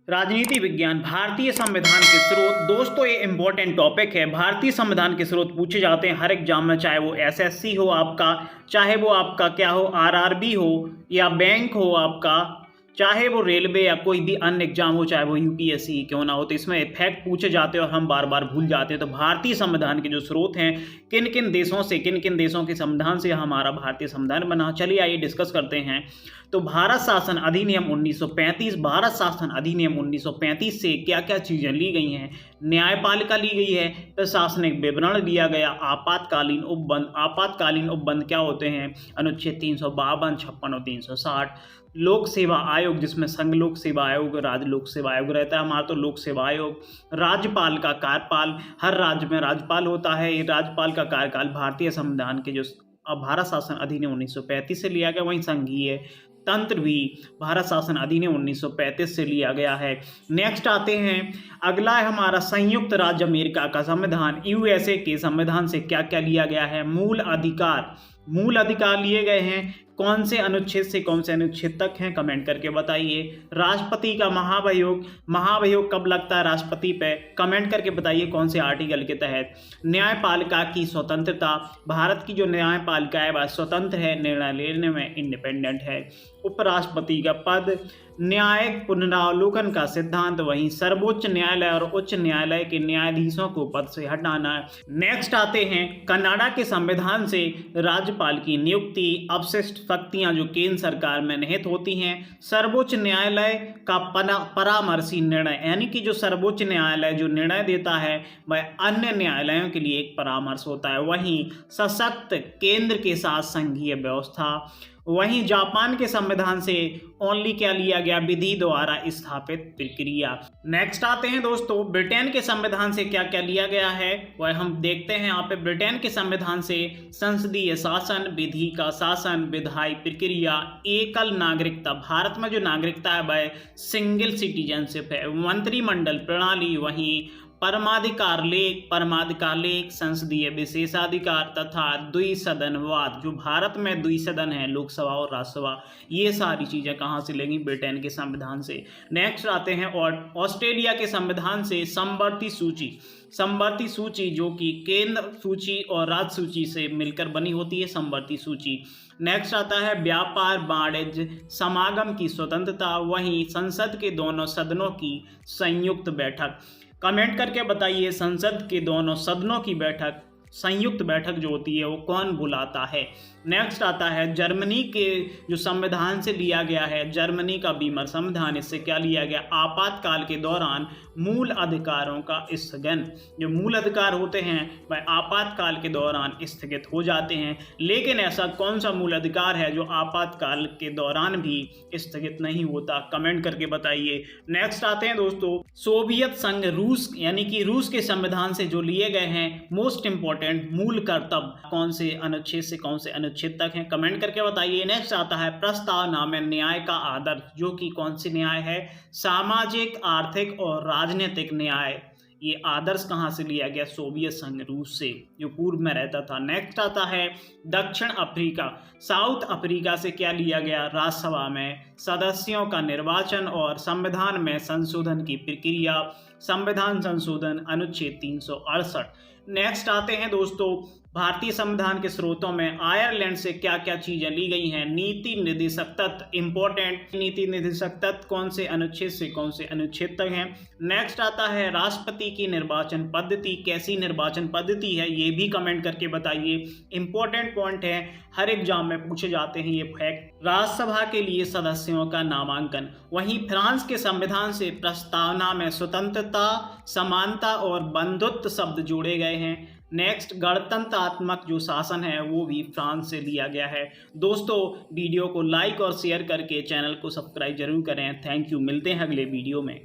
राजनीति विज्ञान भारतीय संविधान के स्रोत। दोस्तों ये इंपॉर्टेंट टॉपिक है। भारतीय संविधान के स्रोत पूछे जाते हैं हर एग्जाम में, चाहे वो एसएससी हो आपका, चाहे वो आपका क्या हो आरआरबी हो या बैंक हो आपका, चाहे वो रेलवे या कोई भी अन्य एग्जाम हो, चाहे वो यूपीएससी क्यों ना हो, तो इसमें फैक्ट पूछे जाते हैं और हम बार बार भूल जाते हैं। तो भारतीय संविधान के जो स्रोत हैं, किन किन देशों के संविधान से हमारा भारतीय संविधान बना, चलिए आइए डिस्कस करते हैं। तो भारत शासन अधिनियम 1935, भारत शासन अधिनियम 1935 से क्या क्या चीज़ें ली गई हैं। न्यायपालिका ली गई है, प्रशासनिक विवरण लिया गया, आपातकालीन उपबंध क्या होते हैं, अनुच्छेद 352, 56 और 360, लोक सेवा आयोग जिसमें संघ लोक सेवा आयोग, राज्य लोक सेवा आयोग रहता है, हमारा तो लोक सेवा आयोग, राज्यपाल का कार्यकाल, हर राज्य में राज्यपाल होता है, ये राज्यपाल का कार्यकाल भारतीय संविधान के जो भारत शासन अधिनियम 1935 से लिया गया, वहीं संघीय तंत्र भी भारत शासन अधिनियम 1935 से लिया गया है। नेक्स्ट आते हैं, अगला है हमारा संयुक्त राज्य अमेरिका का संविधान, यूएसए के संविधान से क्या क्या लिया गया है। मूल अधिकार लिए गए हैं, कौन से अनुच्छेद से कौन से अनुच्छेद तक हैं, कमेंट करके बताइए। राष्ट्रपति का महाभियोग कब लगता है राष्ट्रपति पे, कमेंट करके बताइए कौन से आर्टिकल के तहत। न्यायपालिका की स्वतंत्रता, भारत की जो न्यायपालिका है वह स्वतंत्र है, निर्णय लेने में इंडिपेंडेंट है। उपराष्ट्रपति का पद, न्यायिक पुनरावलोकन का सिद्धांत, वहीं सर्वोच्च न्यायालय और उच्च न्यायालय के न्यायाधीशों को पद से हटाना। नेक्स्ट आते हैं, कनाडा के संविधान से राज्यपाल की नियुक्ति, अवशिष्ट शक्तियां जो केंद्र सरकार में निहित होती हैं, सर्वोच्च न्यायालय का परामर्शी निर्णय, यानी कि जो सर्वोच्च न्यायालय जो निर्णय देता है वह अन्य न्यायालयों के लिए एक परामर्श होता है। वहीं सशक्त केंद्र के साथ संघीय व्यवस्था। वहीं जापान के संविधान से ओनली क्या लिया गया, विधि द्वारा स्थापित प्रक्रिया। नेक्स्ट आते हैं दोस्तों, ब्रिटेन के संविधान से क्या क्या लिया गया है वह हम देखते हैं यहाँ पे। ब्रिटेन के संविधान से संसदीय शासन, विधि का शासन, विधायी प्रक्रिया, एकल नागरिकता, भारत में जो नागरिकता है वह सिंगल सिटीजनशिप है, मंत्रिमंडल प्रणाली, वहीं परमाधिकार लेख, संसदीय विशेषाधिकार तथा द्विसदनवाद, जो भारत में द्विसदन है, लोकसभा और राज्यसभा, ये सारी चीज़ें कहाँ से लेंगी, ब्रिटेन के संविधान से। नेक्स्ट आते हैं और ऑस्ट्रेलिया के संविधान से समवर्ती सूची जो कि केंद्र सूची और राज्य सूची से मिलकर बनी होती है, समवर्ती सूची। नेक्स्ट आता है व्यापार वाणिज्य समागम की स्वतंत्रता, वहीं संसद के दोनों सदनों की संयुक्त बैठक। कमेंट करके बताइए संसद के दोनों सदनों की बैठक, संयुक्त बैठक जो होती है वो कौन बुलाता है। नेक्स्ट आता है जर्मनी के जो संविधान से लिया गया है, जर्मनी का बीमर संविधान, इससे क्या लिया गया, आपातकाल के दौरान मूल अधिकारों का स्थगन। जो मूल अधिकार होते हैं वह आपातकाल के दौरान स्थगित हो जाते हैं, लेकिन ऐसा कौन सा मूल अधिकार है जो आपातकाल के दौरान भी स्थगित नहीं होता, कमेंट करके बताइए। नेक्स्ट आते हैं दोस्तों, सोवियत संघ रूस, यानी कि रूस के संविधान से जो लिए गए हैं मोस्ट इंपॉर्टेंट मूल कर्तव्य, कौन से अनुच्छेद से कौन से अनुच्छेद तक हैं, कमेंट करके बताइए। नेक्स्ट आता है प्रस्तावना में न्याय का आदर्श, जो कि कौन सी न्याय है, सामाजिक, आर्थिक और राजनीतिक न्याय। ये आदर्श कहाँ से लिया गया, सोवियत संघ रूस से, जो पूर्व में रहता था। नेक्स्ट आता है दक्षिण अफ्रीका, साउथ अफ्रीका से क्या लिया गया, राज्यसभा में सदस्यों का निर्वाचन और संविधान में संशोधन की प्रक्रिया, संविधान संशोधन अनुच्छेद 368। नेक्स्ट आते हैं दोस्तों, भारतीय संविधान के स्रोतों में आयरलैंड से क्या क्या चीजें ली गई हैं। नीति निर्देशक तत्व, इंपॉर्टेंट नीति निर्देशक तत्व कौन से अनुच्छेद से कौन से अनुच्छेद तक हैं। नेक्स्ट आता है राष्ट्रपति की निर्वाचन पद्धति, कैसी निर्वाचन पद्धति है, ये भी कमेंट करके बताइए। इंपॉर्टेंट पॉइंट है, हर एग्जाम में पूछे जाते हैं ये फैक्ट। राज्यसभा के लिए सदस्यों का नामांकन। वहीं फ्रांस के संविधान से प्रस्तावना में स्वतंत्रता, समानता और बंधुत्व शब्द जोड़े गए हैं। नेक्स्ट गणतंत्रात्मक जो शासन है वो भी फ्रांस से लिया गया है। दोस्तों वीडियो को लाइक और शेयर करके चैनल को सब्सक्राइब जरूर करें। थैंक यू, मिलते हैं अगले वीडियो में।